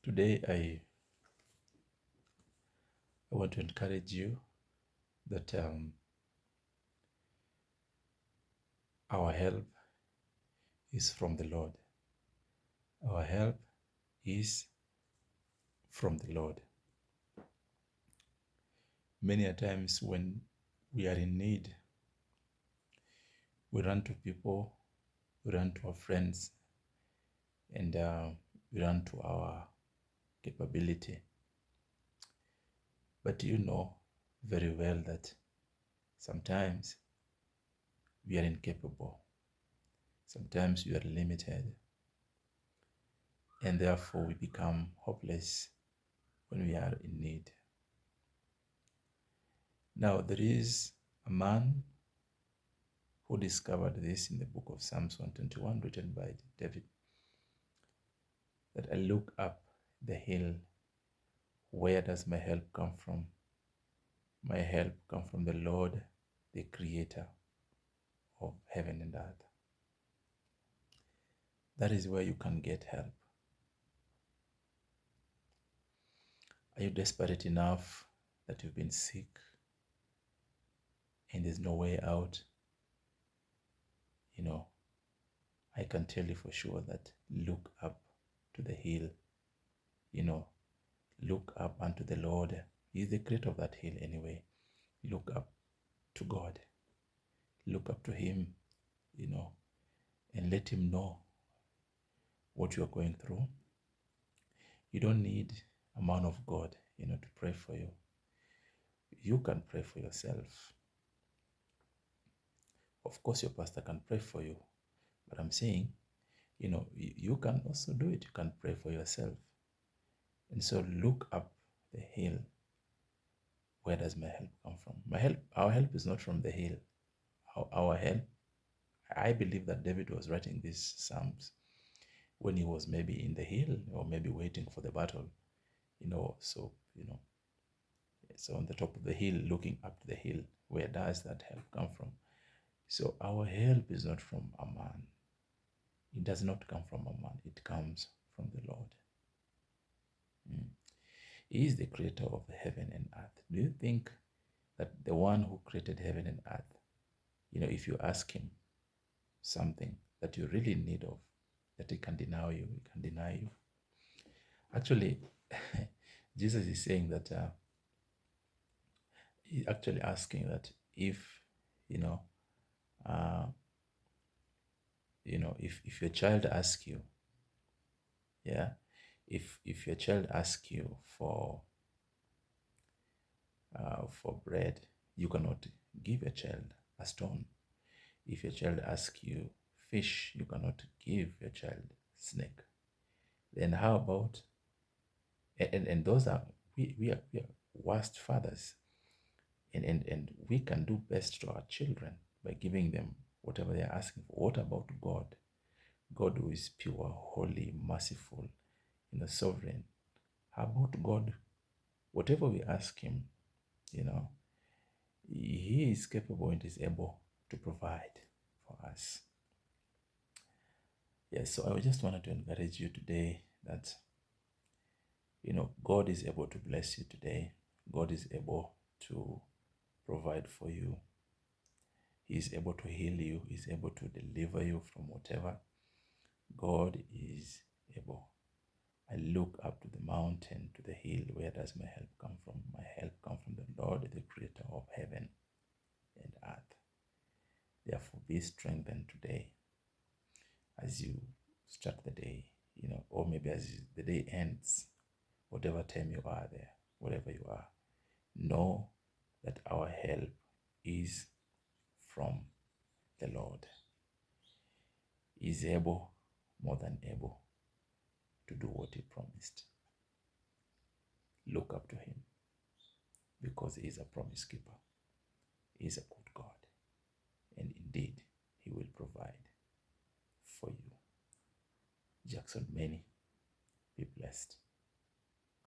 Today, I want to encourage you that our help is from the Lord. Our help is from the Lord. Many a times when we are in need, we run to people, we run to our friends, and we run to our capability. But you know very well that sometimes we are incapable. Sometimes we are limited. And therefore we become hopeless when we are in need. Now, there is a man who discovered this in the book of Psalms 121, written by David, that I look up the hill. Where does my help come from? My help comes from the Lord, the creator of heaven and earth. That is where you can get help. Are you desperate enough that you've been sick and there's no way out? I can tell you for sure that look up to the hill. Look up unto the Lord. He is the creator of that hill anyway. Look up to God. Look up to him, and let him know what you are going through. You don't need a man of God, to pray for you. You can pray for yourself. Of course, your pastor can pray for you. But I'm saying, you can also do it. You can pray for yourself. And so look up the hill. Where does my help come from? Our help is not from the hill. Our help, I believe that David was writing these Psalms when he was maybe in the hill or maybe waiting for the battle, so on the top of the hill, looking up to the hill. Where does that help come from? So our help is not from a man. It does not come from a man. It comes from the Lord. He is the creator of heaven and earth. Do you think that the one who created heaven and earth, if you ask him something that you really need of, that he can deny you, he can deny you? Actually, Jesus is saying that he's actually asking that if if your child asks you, if your child asks you for bread, you cannot give a child a stone. If your child asks you fish, you cannot give your child snake. Then how about, and those are, we are worst fathers, and we can do best to our children by giving them whatever they are asking for. What about God? God, who is pure, holy, merciful, sovereign. How about God? Whatever we ask him, he is capable and is able to provide for us. Yes, so I just wanted to encourage you today that, God is able to bless you today. God is able to provide for you. He is able to heal you. He is able to deliver you from whatever. God is able. I look up to the mountain, to the hill. Where does my help come from? My help comes from the Lord, the creator of heaven and earth. Therefore, be strengthened today as you start the day, or maybe as the day ends, whatever time you are there, wherever you are. Know that our help is from the Lord. He is able, more than able, to do what he promised. Look up to him, because he is a promise keeper. He is a good God, and indeed he will provide for you. Jackson Many, be blessed.